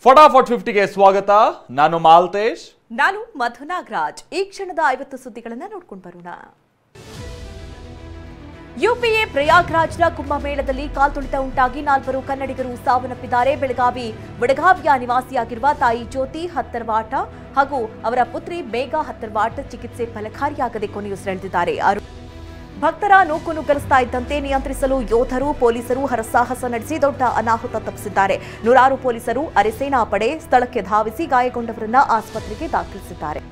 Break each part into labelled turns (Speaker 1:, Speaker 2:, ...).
Speaker 1: ಫಟಾಫಟ್ 50ಗೆ ಸ್ವಾಗತ. ನಾನು ಮಾಲ್ತೇಶ್.
Speaker 2: ನಾನು ಮಧು ನಾಗರಾಜ್. ಈ ಕ್ಷಣದ 50 ಸುದ್ದಿಗಳನ್ನು ನೋಡ್ಕೊಂಡು ಬರೋಣ. ಯುಪಿಎ ಪ್ರಯಾಗ್ರಾಜ್ನ ಕುಂಭಮೇಳದಲ್ಲಿ ಕಾಲ್ತುಳಿತ ಉಂಟಾಗಿ 4 ಕನ್ನಡಿಗರು ಸಾವನ್ನಪ್ಪಿದ್ದಾರೆ. ಬೆಳಗಾವಿಯ ನಿವಾಸಿಯಾಗಿರುವ ತಾಯಿ ಜ್ಯೋತಿ ಹತ್ತರವಾಟ ಹಾಗೂ ಅವರ ಪುತ್ರಿ ಮೇಘಾ ಹತ್ತರವಾಟ ಚಿಕಿತ್ಸೆ ಫಲಕಾರಿಯಾಗದೆ ಕೊನೆಯುಸಿರೆಳೆದಿದ್ದಾರೆ. ಭಕ್ತರ ನೂಕು ನುಗ್ಗಲಿಸ್ತಾ ಇದ್ದಂತೆ ನಿಯಂತ್ರಿಸಲು ಯೋಧರು ಪೊಲೀಸರು ಹರಸಾಹಸ ನಡೆಸಿ ದೊಡ್ಡ ಅನಾಹುತ ತಪ್ಪಿಸಿದ್ದಾರೆ. 100 ಪೊಲೀಸರು ಅರೆಸೇನಾ ಪಡೆ ಸ್ಥಳಕ್ಕೆ ಧಾವಿಸಿ ಗಾಯಗೊಂಡವರನ್ನ ಆಸ್ಪತ್ರೆಗೆ ದಾಖಲಿಸಿದ್ದಾರೆ.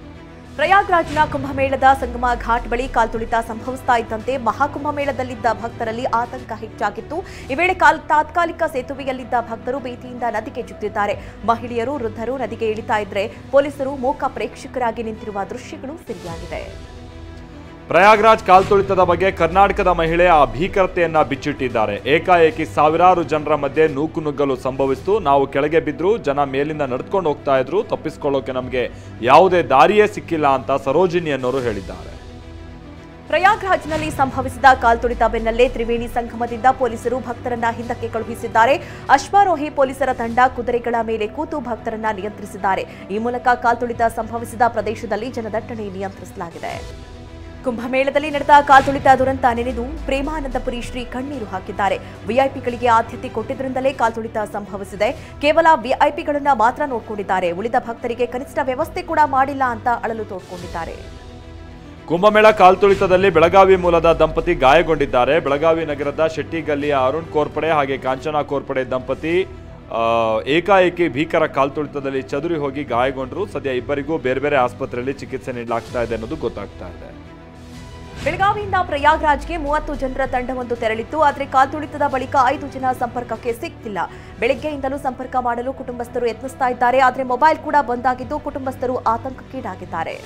Speaker 2: ಪ್ರಯಾಗ್ರಾಜ್ನ ಕುಂಭಮೇಳದ ಸಂಗಮ ಘಾಟ್ ಬಳಿ ಕಾಲ್ತುಳಿತ ಸಂಭವಿಸ್ತಾ ಇದ್ದಂತೆ ಮಹಾಕುಂಭಮೇಳದಲ್ಲಿದ್ದ ಭಕ್ತರಲ್ಲಿ ಆತಂಕ ಹೆಚ್ಚಾಗಿತ್ತು. ಈ ವೇಳೆ ತಾತ್ಕಾಲಿಕ ಸೇತುವೆಯಲ್ಲಿದ್ದ ಭಕ್ತರು ಭೀತಿಯಿಂದ ನದಿಗೆ ಜುತ್ತಿದ್ದಾರೆ. ಮಹಿಳೆಯರು ವೃದ್ಧರು ನದಿಗೆ ಇಳಿತಾ ಇದ್ರೆ ಪೊಲೀಸರು ಮೂಕ ಪ್ರೇಕ್ಷಕರಾಗಿ ನಿಂತಿರುವ ದೃಶ್ಯಗಳು ಸೆರೆಯಾಗಿದೆ.
Speaker 1: ಪ್ರಯಾಗ್ರಾಜ್ ಕಾಲ್ತುಳಿತದ ಬಗ್ಗೆ ಕರ್ನಾಟಕದ ಮಹಿಳೆ ಆ ಭೀಕರತೆಯನ್ನ ಬಿಚ್ಚಿಟ್ಟಿದ್ದಾರೆ. ಏಕಾಏಕಿ ಸಾವಿರಾರು ಜನರ ಮಧ್ಯೆ ನೂಕು ನುಗ್ಗಲು ಸಂಭವಿಸಿತು. ನಾವು ಕೆಳಗೆ ಬಿದ್ರು, ಜನ ಮೇಲಿಂದ ನಡೆದುಕೊಂಡು ಹೋಗ್ತಾ ಇದ್ರು. ತಪ್ಪಿಸಿಕೊಳ್ಳೋಕೆ ನಮಗೆ ಯಾವುದೇ ದಾರಿಯೇ ಸಿಕ್ಕಿಲ್ಲ ಅಂತ ಸರೋಜಿನಿ ಅನ್ನೋರು ಹೇಳಿದ್ದಾರೆ.
Speaker 2: ಪ್ರಯಾಗ್ರಾಜ್ನಲ್ಲಿ ಸಂಭವಿಸಿದ ಕಾಲ್ತುಳಿತ ಬೆನ್ನಲ್ಲೇ ತ್ರಿವೇಣಿ ಸಂಗಮದಿಂದ ಪೊಲೀಸರು ಭಕ್ತರನ್ನ ಹಿಂದಕ್ಕೆ ಕಳುಹಿಸಿದ್ದಾರೆ. ಅಶ್ವಾರೋಹಿ ಪೊಲೀಸರ ತಂಡ ಕುದುರೆಗಳ ಮೇಲೆ ಕೂತು ಭಕ್ತರನ್ನ ನಿಯಂತ್ರಿಸಿದ್ದಾರೆ. ಈ ಮೂಲಕ ಕಾಲ್ತುಳಿತ ಸಂಭವಿಸಿದ ಪ್ರದೇಶದಲ್ಲಿ ಜನದಟ್ಟಣೆ ನಿಯಂತ್ರಿಸಲಾಗಿದೆ. ಕುಂಭಮೇಳದಲ್ಲಿ ನಡೆದ ಕಾಲ್ತುಳಿತ ದುರಂತ ನೆನೆದು ಪ್ರೇಮಾನಂದಪುರಿ ಶ್ರೀ ಕಣ್ಣೀರು ಹಾಕಿದ್ದಾರೆ. ವಿಐಪಿಗಳಿಗೆ ಆದ್ಯತೆ ಕೊಟ್ಟಿದ್ದರಿಂದಲೇ ಕಾಲ್ತುಳಿತ ಸಂಭವಿಸಿದೆ. ಕೇವಲ ವಿಐಪಿಗಳನ್ನ ಮಾತ್ರ ನೋಡಿಕೊಂಡಿದ್ದಾರೆ. ಉಳಿದ ಭಕ್ತರಿಗೆ ಕನಿಷ್ಠ ವ್ಯವಸ್ಥೆ ಕೂಡ ಮಾಡಿಲ್ಲ ಅಂತ ಅಳಲು ತೋಡ್ಕೊಂಡಿದ್ದಾರೆ.
Speaker 1: ಕುಂಭಮೇಳ ಕಾಲ್ತುಳಿತದಲ್ಲಿ ಬೆಳಗಾವಿ ಮೂಲದ ದಂಪತಿ ಗಾಯಗೊಂಡಿದ್ದಾರೆ. ಬೆಳಗಾವಿ ನಗರದ ಶೆಟ್ಟಿಗಲ್ಲಿಯ ಅರುಣ್ ಕೋರ್ಪಡೆ ಹಾಗೆ ಕಾಂಚನಾ ಕೋರ್ಪಡೆ ದಂಪತಿ ಏಕಾಏಕಿ ಭೀಕರ ಕಾಲ್ತುಳಿತದಲ್ಲಿ ಚದುರಿ ಹೋಗಿ ಗಾಯಗೊಂಡರು. ಸದ್ಯ ಇಬ್ಬರಿಗೂ ಬೇರೆ ಬೇರೆ ಆಸ್ಪತ್ರೆಯಲ್ಲಿ ಚಿಕಿತ್ಸೆ ನೀಡಲಾಗ್ತಾ ಇದೆ ಅನ್ನೋದು ಗೊತ್ತಾಗ್ತಾ ಇದೆ.
Speaker 2: ಬೆಳಗಾವಿಯಿಂದ ಪ್ರಯಾಗ್ರಾಜ್ಗೆ 30 ಜನರ ತಂಡವೊಂದು ತೆರಳಿತ್ತು. ಆದರೆ ಕಾಲ್ತುಳಿತದ ಬಳಿಕ 5 ಜನ ಸಂಪರ್ಕಕ್ಕೆ ಸಿಕ್ತಿಲ್ಲ. ಬೆಳಗ್ಗೆಯಿಂದಲೂ ಸಂಪರ್ಕ ಮಾಡಲು ಕುಟುಂಬಸ್ಥರು ಯತ್ನಿಸ್ತಾ ಇದ್ದಾರೆ. ಆದರೆ ಮೊಬೈಲ್ ಕೂಡ ಬಂದ್ ಆಗಿದ್ದು ಕುಟುಂಬಸ್ಥರು ಆತಂಕಕ್ಕೀಡಾಗಿದ್ದಾರೆ.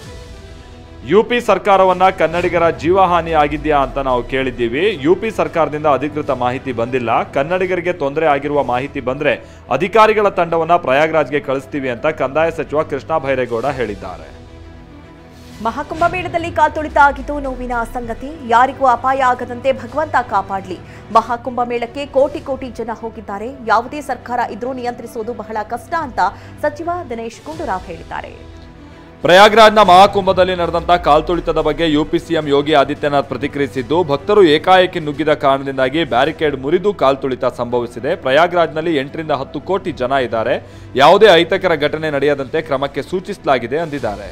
Speaker 1: ಯುಪಿ ಸರ್ಕಾರವನ್ನ ಕನ್ನಡಿಗರ ಜೀವಹಾನಿ ಆಗಿದೆಯಾ ಅಂತ ನಾವು ಕೇಳಿದ್ದೀವಿ. ಯುಪಿ ಸರ್ಕಾರದಿಂದ ಅಧಿಕೃತ ಮಾಹಿತಿ ಬಂದಿಲ್ಲ. ಕನ್ನಡಿಗರಿಗೆ ತೊಂದರೆ ಆಗಿರುವ ಮಾಹಿತಿ ಬಂದ್ರೆ ಅಧಿಕಾರಿಗಳ ತಂಡವನ್ನ ಪ್ರಯಾಗ್ರಾಜ್ಗೆ ಕಳಿಸ್ತೀವಿ ಅಂತ ಕಂದಾಯ ಸಚಿವ ಕೃಷ್ಣ ಬೈರೇಗೌಡ ಹೇಳಿದ್ದಾರೆ.
Speaker 2: ಮಹಾಕುಂಭಮೇಳದಲ್ಲಿ ಕಾಲ್ತುಳಿತ ಆಗಿದ್ದು ನೋವಿನ ಸಂಗತಿ. ಯಾರಿಗೂ ಅಪಾಯ ಆಗದಂತೆ ಭಗವಂತ ಕಾಪಾಡಲಿ. ಮಹಾಕುಂಭಮೇಳಕ್ಕೆ ಕೋಟಿ ಜನ ಹೋಗಿದ್ದಾರೆ. ಯಾವುದೇ ಸರ್ಕಾರ ಇದ್ರೂ ನಿಯಂತ್ರಿಸುವುದು ಬಹಳ ಕಷ್ಟ ಅಂತ ಸಚಿವ ದಿನೇಶ್ ಗುಂಡೂರಾವ್ ಹೇಳಿದ್ದಾರೆ.
Speaker 1: ಪ್ರಯಾಗ್ರಾಜ್ನ ಮಹಾಕುಂಭದಲ್ಲಿ ನಡೆದಂತಹ ಕಾಲ್ತುಳಿತದ ಬಗ್ಗೆ ಯುಪಿ ಸಿಎಂ ಯೋಗಿ ಆದಿತ್ಯನಾಥ್ ಪ್ರತಿಕ್ರಿಯಿಸಿದ್ದು, ಭಕ್ತರು ಏಕಾಏಕಿ ನುಗ್ಗಿದ ಕಾರಣದಿಂದಾಗಿ ಬ್ಯಾರಿಕೇಡ್ ಮುರಿದು ಕಾಲ್ತುಳಿತ ಸಂಭವಿಸಿದೆ. ಪ್ರಯಾಗ್ರಾಜ್ನಲ್ಲಿ 8 ರಿಂದ 10 ಕೋಟಿ ಜನ ಇದ್ದಾರೆ. ಯಾವುದೇ ಅಹಿತಕರ ಘಟನೆ ನಡೆಯದಂತೆ ಕ್ರಮಕ್ಕೆ ಸೂಚಿಸಲಾಗಿದೆ ಎಂದಿದ್ದಾರೆ.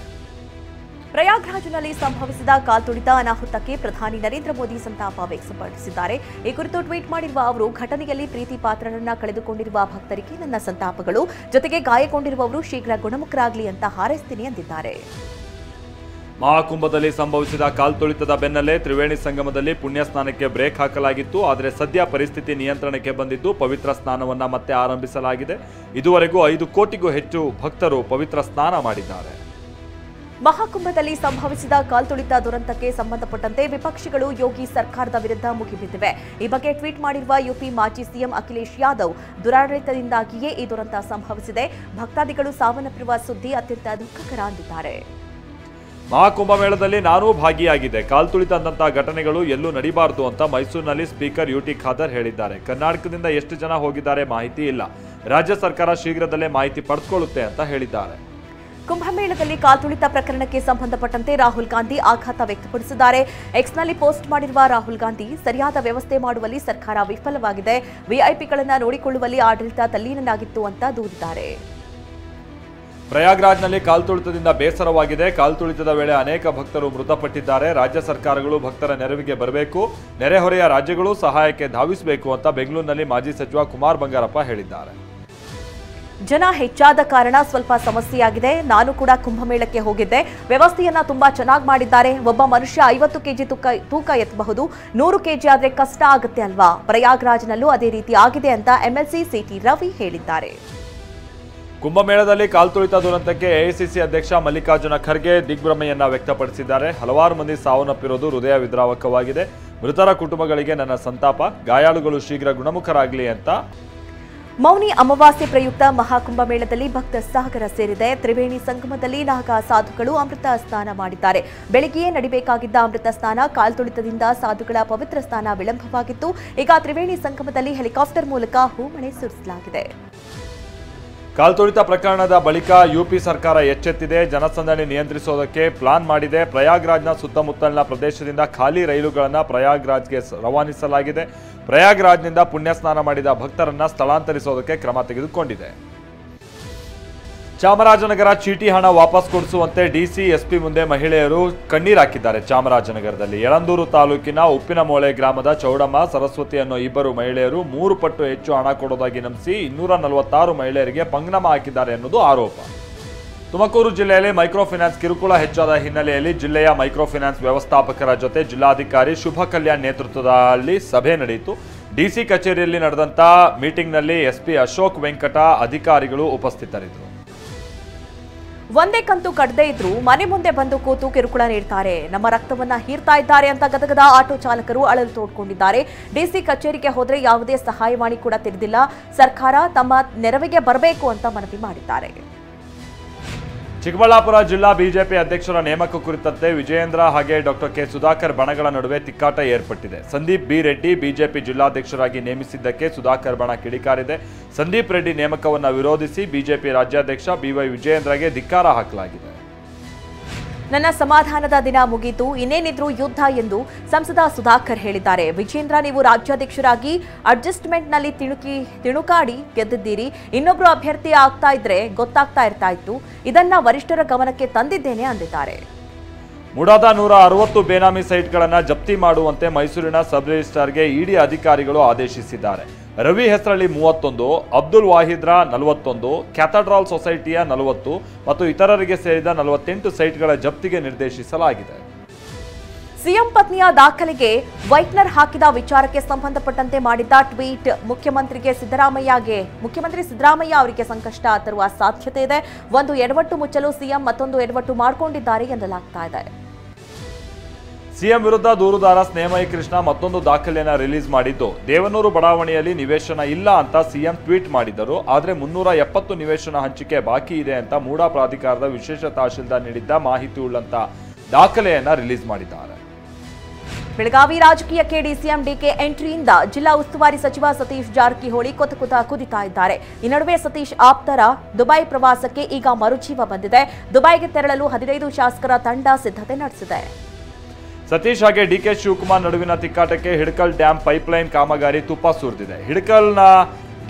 Speaker 2: ಪ್ರಯಾಗ್ರಾಜ್ನಲ್ಲಿ ಸಂಭವಿಸಿದ ಕಾಲ್ತುಳಿತ ಅನಾಹುತಕ್ಕೆ ಪ್ರಧಾನಿ ನರೇಂದ್ರ ಮೋದಿ ಸಂತಾಪ ವ್ಯಕ್ತಪಡಿಸಿದ್ದಾರೆ. ಈ ಕುರಿತು ಟ್ವೀಟ್ ಮಾಡಿರುವ ಅವರು, ಘಟನೆಯಲ್ಲಿ ಪ್ರೀತಿ ಪಾತ್ರರನ್ನ ಕಳೆದುಕೊಂಡಿರುವ ಭಕ್ತರಿಗೆ ನನ್ನ ಸಂತಾಪಗಳು, ಜೊತೆಗೆ ಗಾಯಗೊಂಡಿರುವವರು ಶೀಘ್ರ ಗುಣಮುಖರಾಗಲಿ ಅಂತ ಹಾರೈಸ್ತೀನಿ ಎಂದಿದ್ದಾರೆ.
Speaker 1: ಮಹಾಕುಂಭದಲ್ಲಿ ಸಂಭವಿಸಿದ ಕಾಲ್ತುಳಿತದ ಬೆನ್ನಲ್ಲೇ ತ್ರಿವೇಣಿ ಸಂಗಮದಲ್ಲಿ ಪುಣ್ಯ ಸ್ನಾನಕ್ಕೆ ಬ್ರೇಕ್ ಹಾಕಲಾಗಿತ್ತು. ಆದರೆ ಸದ್ಯ ಪರಿಸ್ಥಿತಿ ನಿಯಂತ್ರಣಕ್ಕೆ ಬಂದಿದ್ದು ಪವಿತ್ರ ಸ್ನಾನವನ್ನ ಮತ್ತೆ ಆರಂಭಿಸಲಾಗಿದೆ. ಇದುವರೆಗೂ 5 ಕೋಟಿಗೂ ಹೆಚ್ಚು ಭಕ್ತರು ಪವಿತ್ರ ಸ್ನಾನ ಮಾಡಿದ್ದಾರೆ.
Speaker 2: ಮಹಾಕುಂಭದಲ್ಲಿ ಸಂಭವಿಸಿದ ಕಾಲ್ತುಳಿತ ದುರಂತಕ್ಕೆ ಸಂಬಂಧಪಟ್ಟಂತೆ ವಿಪಕ್ಷಗಳು ಯೋಗಿ ಸರ್ಕಾರದ ವಿರುದ್ಧ ಮುಗಿಬಿದ್ದಿವೆ. ಈ ಬಗ್ಗೆ ಟ್ವೀಟ್ ಮಾಡಿರುವ ಯುಪಿ ಮಾಜಿ ಸಿಎಂ ಅಖಿಲೇಶ್ ಯಾದವ್, ದುರಾಡಳಿತದಿಂದಾಗಿಯೇ ಈ ದುರಂತ ಸಂಭವಿಸಿದೆ. ಭಕ್ತಾದಿಗಳು ಸಾವನ್ನಪ್ಪಿರುವ ಸುದ್ದಿ ಅತ್ಯಂತ ದುಃಖಕರ ಎಂದಿದ್ದಾರೆ.
Speaker 1: ಮಹಾಕುಂಭಮೇಳದಲ್ಲಿ ನಾನೂ ಭಾಗಿಯಾಗಿದೆ. ಕಾಲ್ತುಳಿತಂತಹ ಘಟನೆಗಳು ಎಲ್ಲೂ ನಡೀಬಾರದು ಅಂತ ಮೈಸೂರಿನಲ್ಲಿ ಸ್ಪೀಕರ್ ಯುಟಿ ಖಾದರ್ ಹೇಳಿದ್ದಾರೆ. ಕರ್ನಾಟಕದಿಂದ ಎಷ್ಟು ಜನ ಹೋಗಿದ್ದಾರೆ ಮಾಹಿತಿ ಇಲ್ಲ. ರಾಜ್ಯ ಸರ್ಕಾರ ಶೀಘ್ರದಲ್ಲೇ ಮಾಹಿತಿ ಪಡೆದುಕೊಳ್ಳುತ್ತೆ ಅಂತ ಹೇಳಿದ್ದಾರೆ.
Speaker 2: ಕುಂಭಮೇಳದಲ್ಲಿ ಕಾಲ್ತುಳಿತ ಪ್ರಕರಣಕ್ಕೆ ಸಂಬಂಧಪಟ್ಟಂತೆ ರಾಹುಲ್ ಗಾಂಧಿ ಆಘಾತ ವ್ಯಕ್ತಪಡಿಸಿದ್ದಾರೆ. ಎಕ್ಸ್ನಲ್ಲಿ ಪೋಸ್ಟ್ ಮಾಡಿರುವ ರಾಹುಲ್ ಗಾಂಧಿ, ಸರಿಯಾದ ವ್ಯವಸ್ಥೆ ಮಾಡುವಲ್ಲಿ ಸರ್ಕಾರ ವಿಫಲವಾಗಿದೆ. ವಿಐಪಿಗಳನ್ನು ನೋಡಿಕೊಳ್ಳುವಲ್ಲಿ ಆಡಳಿತ ತಲ್ಲೀನನಾಗಿತ್ತು ಅಂತ ದೂರಿದ್ದಾರೆ.
Speaker 1: ಪ್ರಯಾಗ್ರಾಜ್ನಲ್ಲಿ ಕಾಲ್ತುಳಿತದಿಂದ ಬೇಸರವಾಗಿದೆ. ಕಾಲ್ತುಳಿತದ ವೇಳೆ ಅನೇಕ ಭಕ್ತರು ಮೃತಪಟ್ಟಿದ್ದಾರೆ. ರಾಜ್ಯ ಸರ್ಕಾರಗಳು ಭಕ್ತರ ನೆರವಿಗೆ ಬರಬೇಕು. ನೆರೆಹೊರೆಯ ರಾಜ್ಯಗಳು ಸಹಾಯಕ್ಕೆ ಧಾವಿಸಬೇಕು ಅಂತ ಬೆಂಗಳೂರಿನಲ್ಲಿ ಮಾಜಿ ಸಚಿವ ಕುಮಾರ್ ಬಂಗಾರಪ್ಪ ಹೇಳಿದ್ದಾರೆ.
Speaker 2: ಜನ ಹೆಚ್ಚಾದ ಕಾರಣ ಸ್ವಲ್ಪ ಸಮಸ್ಯೆಯಾಗಿದೆ. ನಾನು ಕೂಡ ಕುಂಭಮೇಳಕ್ಕೆ ಹೋಗಿದ್ದೆ. ವ್ಯವಸ್ಥೆಯನ್ನ ತುಂಬಾ ಚೆನ್ನಾಗಿ ಮಾಡಿದ್ದಾರೆ. ಒಬ್ಬ ಮನುಷ್ಯ 50 ಕೆಜಿ ತೂಕ ಎತ್ತಬಹುದು. 100 ಕೆಜಿ ಆದ್ರೆ ಕಷ್ಟ ಆಗುತ್ತೆ ಅಲ್ವಾ. ಪ್ರಯಾಗ್ರಾಜ್ನಲ್ಲೂ ಅದೇ ರೀತಿ ಆಗಿದೆ ಅಂತ ಎಂಎಲ್ಸಿ ಸಿಟಿ ರವಿ ಹೇಳಿದ್ದಾರೆ.
Speaker 1: ಕುಂಭಮೇಳದಲ್ಲಿ ಕಾಲ್ತುಳಿತ ದುರಂತಕ್ಕೆ ಎಐಸಿಸಿ ಅಧ್ಯಕ್ಷ ಮಲ್ಲಿಕಾರ್ಜುನ ಖರ್ಗೆ ದಿಗ್ಭ್ರಮೆಯನ್ನ ವ್ಯಕ್ತಪಡಿಸಿದ್ದಾರೆ. ಹಲವಾರು ಮಂದಿ ಸಾವನ್ನಪ್ಪಿರೋದು ಹೃದಯ ವಿದ್ರಾವಕವಾಗಿದೆ. ಮೃತರ ಕುಟುಂಬಗಳಿಗೆ ನನ್ನ ಸಂತಾಪ. ಗಾಯಾಳುಗಳು ಶೀಘ್ರ ಗುಣಮುಖರಾಗಲಿ ಅಂತ.
Speaker 2: ಮೌನಿ ಅಮಾವಾಸ್ಯೆ ಪ್ರಯುಕ್ತ ಮಹಾಕುಂಭಮೇಳದಲ್ಲಿ ಭಕ್ತ ಸಾಗರ ಸೇರಿದೆ. ತ್ರಿವೇಣಿ ಸಂಗಮದಲ್ಲಿ ನಾಗ ಸಾಧುಗಳು ಅಮೃತ ಸ್ನಾನ ಮಾಡಿದ್ದಾರೆ. ಬೆಳಗ್ಗೆಯೇ ನಡೆಯಬೇಕಾಗಿದ್ದ ಅಮೃತ ಸ್ನಾನ ಕಾಲ್ತುಳಿತದಿಂದ ಸಾಧುಗಳ ಪವಿತ್ರ ಸ್ನಾನ ವಿಳಂಬವಾಗಿತ್ತು. ಈಗ ತ್ರಿವೇಣಿ ಸಂಗಮದಲ್ಲಿ ಹೆಲಿಕಾಪ್ಟರ್ ಮೂಲಕ ಹೂಮಳೆ ಸುರಿಸಲಾಗಿದೆ.
Speaker 1: ಕಾಲ್ತುಳಿತ ಪ್ರಕರಣದ ಬಳಿಕ ಯುಪಿ ಸರ್ಕಾರ ಎಚ್ಚೆತ್ತಿದೆ. ಜನಸಂದಣಿ ನಿಯಂತ್ರಿಸೋದಕ್ಕೆ ಪ್ಲಾನ್ ಮಾಡಿದೆ. ಪ್ರಯಾಗ್ರಾಜ್ನ ಸುತ್ತಮುತ್ತಲಿನ ಪ್ರದೇಶದಿಂದ ಖಾಲಿ ರೈಲುಗಳನ್ನು ಪ್ರಯಾಗ್ರಾಜ್ಗೆ ರವಾನಿಸಲಾಗಿದೆ. ಪ್ರಯಾಗ್ರಾಜ್ನಿಂದ ಪುಣ್ಯ ಸ್ನಾನ ಮಾಡಿದ ಭಕ್ತರನ್ನ ಸ್ಥಳಾಂತರಿಸೋದಕ್ಕೆ ಕ್ರಮ ತೆಗೆದುಕೊಂಡಿದೆ. ಚಾಮರಾಜನಗರ ಚೀಟಿ ಹಣ ವಾಪಸ್ ಕೊಡಿಸುವಂತೆ ಡಿಸಿ ಎಸ್ಪಿ ಮುಂದೆ ಮಹಿಳೆಯರು ಕಣ್ಣೀರು ಹಾಕಿದ್ದಾರೆ. ಚಾಮರಾಜನಗರದಲ್ಲಿ ಯಳಂದೂರು ತಾಲೂಕಿನ ಉಪ್ಪಿನಮೋಳೆ ಗ್ರಾಮದ ಚೌಡಮ್ಮ, ಸರಸ್ವತಿ ಅನ್ನೋ ಇಬ್ಬರು ಮಹಿಳೆಯರು 3 ಪಟ್ಟು ಹೆಚ್ಚು ಹಣ ಕೊಡೋದಾಗಿ ನಂಬಿಸಿ 246 ಮಹಿಳೆಯರಿಗೆ ಪಂಗ್ನಾಮ ಹಾಕಿದ್ದಾರೆ ಎನ್ನುವುದು ಆರೋಪ. ತುಮಕೂರು ಜಿಲ್ಲೆಯಲ್ಲಿ ಮೈಕ್ರೋ ಫೈನಾನ್ಸ್ ಕಿರುಕುಳ ಹೆಚ್ಚಾದ ಹಿನ್ನೆಲೆಯಲ್ಲಿ ಜಿಲ್ಲೆಯ ಮೈಕ್ರೋ ಫೈನಾನ್ಸ್ ವ್ಯವಸ್ಥಾಪಕರ ಜೊತೆ ಜಿಲ್ಲಾಧಿಕಾರಿ ಶುಭ ಕಲ್ಯಾಣ್ ನೇತೃತ್ವದಲ್ಲಿ ಸಭೆ ನಡೆಯಿತು. ಡಿಸಿ ಕಚೇರಿಯಲ್ಲಿ ನಡೆದಂತ ಮೀಟಿಂಗ್ನಲ್ಲಿ ಎಸ್ಪಿ ಅಶೋಕ್ ವೆಂಕಟ ಅಧಿಕಾರಿಗಳು ಉಪಸ್ಥಿತರಿದ್ದರು.
Speaker 2: ಒಂದೇ ಕಂತು ಕಟ್ಟದೇ ಇದ್ರೂ ಮನೆ ಮುಂದೆ ಬಂದು ಕೂತು ಕಿರುಕುಳ ನೀಡ್ತಾರೆ, ನಮ್ಮ ರಕ್ತವನ್ನ ಹೀರ್ತಾ ಇದ್ದಾರೆ ಅಂತ ಗದಗದ ಆಟೋ ಚಾಲಕರು ಅಳಲು ತೋಡ್ಕೊಂಡಿದ್ದಾರೆ. ಡಿಸಿ ಕಚೇರಿಗೆ ಹೋದ್ರೆ ಯಾವುದೇ ಸಹಾಯವಾಣಿ ಕೂಡ ತೆರೆದಿಲ್ಲ. ಸರ್ಕಾರ ತಮ್ಮ ನೆರವಿಗೆ ಬರಬೇಕು ಅಂತ ಮನವಿ ಮಾಡಿದ್ದಾರೆ.
Speaker 1: ಚಿಕ್ಕಬಳ್ಳಾಪುರ ಜಿಲ್ಲಾ ಬಿಜೆಪಿ ಅಧ್ಯಕ್ಷರ ನೇಮಕ ಕುರಿತಂತೆ ವಿಜಯೇಂದ್ರ ಹಾಗೆ ಡಾಕ್ಟರ್ ಕೆ ಸುಧಾಕರ್ ಬಣಗಳ ನಡುವೆ ತಿಕ್ಕಾಟ ಏರ್ಪಟ್ಟಿದೆ. ಸಂದೀಪ್ ಬಿ ರೆಡ್ಡಿ ಬಿಜೆಪಿ ಜಿಲ್ಲಾಧ್ಯಕ್ಷರಾಗಿ ನೇಮಿಸಿದ್ದಕ್ಕೆ ಸುಧಾಕರ್ ಬಣ ಕಿಡಿಕಾರಿದೆ. ಸಂದೀಪ್ ರೆಡ್ಡಿ ನೇಮಕವನ್ನು ವಿರೋಧಿಸಿ ಬಿಜೆಪಿ ರಾಜ್ಯಾಧ್ಯಕ್ಷ ಬಿವೈ ವಿಜಯೇಂದ್ರಗೆ ಧಿಕ್ಕಾರ ಹಾಕಲಾಗಿದೆ.
Speaker 2: ನನ್ನ ಸಮಾಧಾನದ ದಿನ ಮುಗಿತು, ಇನ್ನೇನಿದ್ರು ಯುದ್ಧ ಎಂದು ಸಂಸದ ಸುಧಾಕರ್ ಹೇಳಿದ್ದಾರೆ. ವಿಜೇಂದ್ರ, ನೀವು ರಾಜ್ಯಾಧ್ಯಕ್ಷರಾಗಿ ಅಡ್ಜಸ್ಟ್ಮೆಂಟ್ನಲ್ಲಿ ತಿಣುಕಾಡಿ ಗೆದ್ದಿದ್ದೀರಿ. ಇನ್ನೊಬ್ರು ಅಭ್ಯರ್ಥಿ ಆಗ್ತಾ ಇದ್ರೆ ಗೊತ್ತಾಗ್ತಾ ಇತ್ತು. ಇದನ್ನ ವರಿಷ್ಠರ ಗಮನಕ್ಕೆ ತಂದಿದ್ದೇನೆ ಅಂದಿದ್ದಾರೆ.
Speaker 1: ಮುಡಾದ 160 ಬೇನಾಮಿ ಸೈಟ್ಗಳನ್ನು ಜಪ್ತಿ ಮಾಡುವಂತೆ ಮೈಸೂರಿನ ಸಬ್ ರಿಜಿಸ್ಟ್ರಾರ್ಗೆ ಇಡಿ ಅಧಿಕಾರಿಗಳು ಆದೇಶಿಸಿದ್ದಾರೆ. ರವಿ ಹೆಸರಳ್ಳಿ 31, ಅಬ್ದುಲ್ ವಾಹಿದ್ರ 41, ಕ್ಯಾಥಡ್ರಾಲ್ ಸೊಸೈಟಿಯ 40 ಮತ್ತು ಇತರರಿಗೆ ಸೇರಿದ 48 ಸೈಟ್ಗಳ ಜಪ್ತಿಗೆ ನಿರ್ದೇಶಿಸಲಾಗಿದೆ.
Speaker 2: ಸಿಎಂ ಪತ್ನಿಯ ದಾಖಲೆಗೆ ವೈಟ್ನರ್ ಹಾಕಿದ ವಿಚಾರಕ್ಕೆ ಸಂಬಂಧಪಟ್ಟಂತೆ ಮಾಡಿದ್ದ ಟ್ವೀಟ್ ಮುಖ್ಯಮಂತ್ರಿ ಸಿದ್ದರಾಮಯ್ಯ ಅವರಿಗೆ ಸಂಕಷ್ಟ ತರುವ ಸಾಧ್ಯತೆ ಇದೆ. ಒಂದು ಎಡವಟ್ಟು ಮುಚ್ಚಲು ಸಿಎಂ ಮತ್ತೊಂದು ಎಡವಟ್ಟು ಮಾಡಿಕೊಂಡಿದ್ದಾರೆ ಎನ್ನಲಾಗ್ತಾ ಇದೆ.
Speaker 1: ಸಿಎಂ ವಿರುದ್ಧ ದೂರುದಾರ ಸ್ನೇಹಮಯಿ ಕೃಷ್ಣ ಮತ್ತೊಂದು ದಾಖಲೆಯನ್ನು ರಿಲೀಸ್ ಮಾಡಿದ್ದು, ದೇವನೂರು ಬಡಾವಣೆಯಲ್ಲಿ ನಿವೇಶನ ಇಲ್ಲ ಅಂತ ಸಿಎಂ ಟ್ವೀಟ್ ಮಾಡಿದ್ದರು. ಆದರೆ 370 ನಿವೇಶನ ಹಂಚಿಕೆ ಬಾಕಿ ಇದೆ ಅಂತ ಮೂಡಾ ಪ್ರಾಧಿಕಾರದ ವಿಶೇಷ ತಹಶೀಲ್ದಾರ್ ನೀಡಿದ್ದ ಮಾಹಿತಿ ಉಳ್ಳಂತ ದಾಖಲೆಯನ್ನ ರಿಲೀಸ್ ಮಾಡಿದ್ದಾರೆ.
Speaker 2: ಬೆಳಗಾವಿ ರಾಜಕೀಯಕ್ಕೆ ಡಿಸಿಎಂ ಡಿಕೆ ಎಂಟ್ರಿಯಿಂದ ಜಿಲ್ಲಾ ಉಸ್ತುವಾರಿ ಸಚಿವ ಸತೀಶ್ ಜಾರಕಿಹೊಳಿ ಕುದಿತಾ ಇದ್ದಾರೆ. ಈ ನಡುವೆ ಸತೀಶ್ ಆಪ್ತರ ದುಬೈ ಪ್ರವಾಸಕ್ಕೆ ಈಗ ಮರುಜೀವ ಬಂದಿದೆ. ದುಬೈಗೆ ತೆರಳಲು 15 ಶಾಸಕರ ತಂಡ ಸಿದ್ಧತೆ ನಡೆಸಿದೆ.
Speaker 1: ಸತೀಶ್ ಹಾಗೆ ಡಿಕೆ ಶಿವಕುಮಾರ್ ನಡುವಿನ ತಿಕ್ಕಾಟಕ್ಕೆ ಹಿಡಕಲ್ ಡ್ಯಾಂ ಪೈಪ್ಲೈನ್ ಕಾಮಗಾರಿ ತುಪ್ಪ ಸುರಿದಿದೆ. ಹಿಡಕಲ್ನ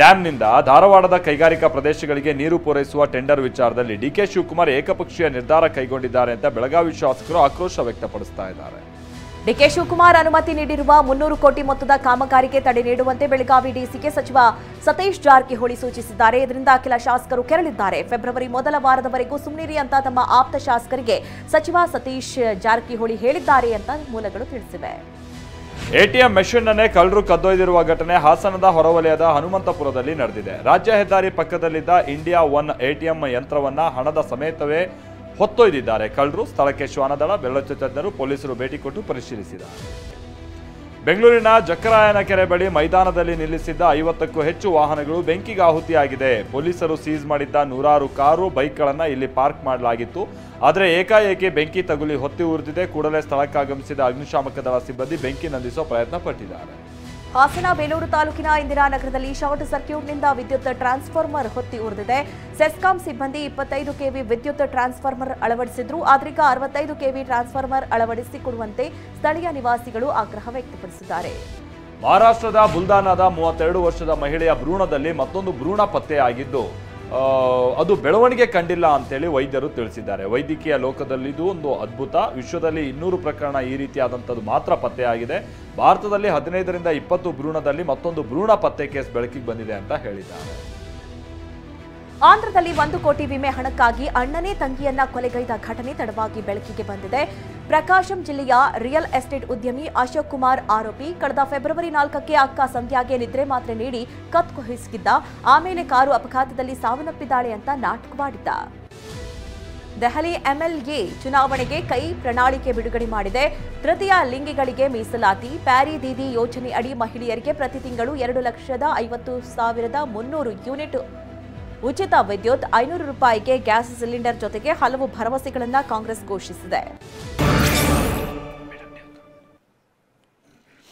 Speaker 1: ಡ್ಯಾಂನಿಂದ ಧಾರವಾಡದ ಕೈಗಾರಿಕಾ ಪ್ರದೇಶಗಳಿಗೆ ನೀರು ಪೂರೈಸುವ ಟೆಂಡರ್ ವಿಚಾರದಲ್ಲಿ ಡಿಕೆ ಶಿವಕುಮಾರ್ ಏಕಪಕ್ಷೀಯ ನಿರ್ಧಾರ ಕೈಗೊಂಡಿದ್ದಾರೆ ಅಂತ ಬೆಳಗಾವಿ ಶಾಸಕರು ಆಕ್ರೋಶ ವ್ಯಕ್ತಪಡಿಸ್ತಾ ಇದ್ದಾರೆ.
Speaker 2: ಡಿಕೆ ಶಿವಕುಮಾರ್ ಅನುಮತಿ ನೀಡಿರುವ 300 ಕೋಟಿ ಮೊತ್ತದ ಕಾಮಗಾರಿಗೆ ತಡೆ ನೀಡುವಂತೆ ಬೆಳಗಾವಿ ಡಿಸಿಗೆ ಸಚಿವ ಸತೀಶ್ ಜಾರಕಿಹೊಳಿ ಸೂಚಿಸಿದ್ದಾರೆ. ಇದರಿಂದ ಕೆಲ ಶಾಸಕರು ಕೆರಳಿದ್ದಾರೆ. ಫೆಬ್ರವರಿ ಮೊದಲ ವಾರದವರೆಗೂ ಸುಮ್ಮನಿರಿ ಅಂತ ತಮ್ಮ ಆಪ್ತ ಶಾಸಕರಿಗೆ ಸಚಿವ ಸತೀಶ್ ಜಾರಕಿಹೊಳಿ ಹೇಳಿದ್ದಾರೆ ಅಂತ ಮೂಲಗಳು ತಿಳಿಸಿವೆ.
Speaker 1: ಎಟಿಎಂ ಮೆಷಿನ್ ಅನ್ನೇ ಕಳ್ಳರು ಕದ್ದೊಯ್ದಿರುವ ಘಟನೆ ಹಾಸನದ ಹೊರವಲಯದ ಹನುಮಂತಪುರದಲ್ಲಿ ನಡೆದಿದೆ. ರಾಜ್ಯ ಹೆದ್ದಾರಿ ಪಕ್ಕದಲ್ಲಿದ್ದ ಇಂಡಿಯಾ ಒನ್ ಎಟಿಎಂ ಯಂತ್ರವನ್ನ ಹಣದ ಸಮೇತವೇ ಹೊತ್ತೊಯ್ದಿದ್ದಾರೆ ಕಳ್ಳರು. ಸ್ಥಳಕ್ಕೆ ಶ್ವಾನದಳ, ಬೆಳ್ಳಚ್ಚು ತಜ್ಞರು, ಪೊಲೀಸರು ಭೇಟಿ ಕೊಟ್ಟು ಪರಿಶೀಲಿಸಿದ್ದಾರೆ. ಬೆಂಗಳೂರಿನ ಜಕ್ಕರಾಯನ ಕೆರೆ ಬಳಿ ಮೈದಾನದಲ್ಲಿ ನಿಲ್ಲಿಸಿದ್ದ 50ಕ್ಕೂ ಹೆಚ್ಚು ವಾಹನಗಳು ಬೆಂಕಿಗೆ ಆಹುತಿಯಾಗಿದೆ. ಪೊಲೀಸರು ಸೀಸ್ ಮಾಡಿದ್ದ 100 ಕಾರು, ಬೈಕ್ಗಳನ್ನು ಇಲ್ಲಿ ಪಾರ್ಕ್ ಮಾಡಲಾಗಿತ್ತು. ಆದರೆ ಏಕಾಏಕಿ ಬೆಂಕಿ ತಗುಲಿ ಹೊತ್ತಿ ಉರಿದಿದೆ. ಕೂಡಲೇ ಸ್ಥಳಕ್ಕಾಗಮಿಸಿದ ಅಗ್ನಿಶಾಮಕ ದಳ ಸಿಬ್ಬಂದಿ ಬೆಂಕಿ ನಂದಿಸುವ ಪ್ರಯತ್ನ ಪಟ್ಟಿದ್ದಾರೆ.
Speaker 2: ಹಾಸನ ಬೇಲೂರು ತಾಲೂಕಿನ ಇಂದಿರಾನಗರದಲ್ಲಿ ಶಾರ್ಟ್ ಸರ್ಕ್ಯೂಟ್ನಿಂದ ವಿದ್ಯುತ್ ಟ್ರಾನ್ಸ್ಫಾರ್ಮರ್ ಹೊತ್ತಿ ಉರಿದಿದೆ. ಸೆಸ್ಕಾಂ ಸಿಬ್ಬಂದಿ 25 ಕೆವಿ ವಿದ್ಯುತ್ ಟ್ರಾನ್ಸ್ಫಾರ್ಮರ್ ಅಳವಡಿಸಿದ್ರು. ಆದ್ರೀಗ 65 ಕೆವಿ ಟ್ರಾನ್ಸ್ಫಾರ್ಮರ್ ಅಳವಡಿಸಿಕೊಡುವಂತೆ ಸ್ಥಳೀಯ ನಿವಾಸಿಗಳು ಆಗ್ರಹ ವ್ಯಕ್ತಪಡಿಸಿದ್ದಾರೆ.
Speaker 1: ಮಹಾರಾಷ್ಟ್ರದ ಬುಲ್ದಾನಾದ 32 ವರ್ಷದ ಮಹಿಳೆಯ ಭ್ರೂಣದಲ್ಲಿ ಮತ್ತೊಂದು ಭ್ರೂಣ ಪತ್ತೆಯಾಗಿದ್ದು ಅದು ಬೆಳವಣಿಗೆ ಕಂಡಿಲ್ಲ ಅಂತೇಳಿ ವೈದ್ಯರು ತಿಳಿಸಿದ್ದಾರೆ. ವೈದ್ಯಕೀಯ ಲೋಕದಲ್ಲಿದು ಒಂದು ಅದ್ಭುತ. ವಿಶ್ವದಲ್ಲಿ 200 ಪ್ರಕರಣ ಈ ರೀತಿಯಾದಂಥದ್ದು ಮಾತ್ರ ಪತ್ತೆಯಾಗಿದೆ. ಭಾರತದಲ್ಲಿ 15ರಿಂದ 20 ಭ್ರೂಣದಲ್ಲಿ ಮತ್ತೊಂದು ಭ್ರೂಣ ಪತ್ತೆ ಕೇಸ್ ಬೆಳಕಿಗೆ ಬಂದಿದೆ ಅಂತ ಹೇಳಿದ್ದಾರೆ.
Speaker 2: ಆಂಧ್ರದಲ್ಲಿ 1 ಕೋಟಿ ವಿಮೆ ಹಣಕ್ಕಾಗಿ ಅಣ್ಣನೇ ತಂಗಿಯನ್ನ ಕೊಲೆಗೈದ ಘಟನೆ ತಡವಾಗಿ ಬೆಳಕಿಗೆ ಬಂದಿದೆ. ಪ್ರಕಾಶಂ ಜಿಲ್ಲೆಯ ರಿಯಲ್ ಎಸ್ಟೇಟ್ ಉದ್ಯಮಿ ಅಶೋಕ್ ಕುಮಾರ್ ಆರೋಪಿ. ಕಳೆದ ಫೆಬ್ರವರಿ 4ಕ್ಕೆ ಅಕ್ಕ ಸಂಧ್ಯಾಗೆ ನಿದ್ರೆ ಮಾತ್ರೆ ನೀಡಿ ಕತ್ತು ಹಿಸುಕಿದ್ದ. ಆಮೇಲೆ ಕಾರು ಅಪಘಾತದಲ್ಲಿ ಸಾವನ್ನಪ್ಪಿದ್ದಾಳೆ ಅಂತ ನಾಟಕವಾಡಿದ್ದ. ದೆಹಲಿ ಎಂಎಲ್ಎ ಚುನಾವಣೆಗೆ ಕೈ ಪ್ರಣಾಳಿಕೆ ಬಿಡುಗಡೆ ಮಾಡಿದೆ. ತೃತೀಯ ಲಿಂಗಿಗಳಿಗೆ ಮೀಸಲಾತಿ, ಪ್ಯಾರಿ ದೀದಿ ಯೋಜನೆ ಅಡಿ ಮಹಿಳೆಯರಿಗೆ ಪ್ರತಿ ತಿಂಗಳು 2,50,300 ಯೂನಿಟ್ ಉಚಿತ ವಿದ್ಯುತ್, 500 ರೂಪಾಯಿಗೆ ಗ್ಯಾಸ್ ಸಿಲಿಂಡರ್ ಜೊತೆಗೆ ಹಲವು ಭರವಸೆಗಳನ್ನು ಕಾಂಗ್ರೆಸ್ ಘೋಷಿಸಿದೆ.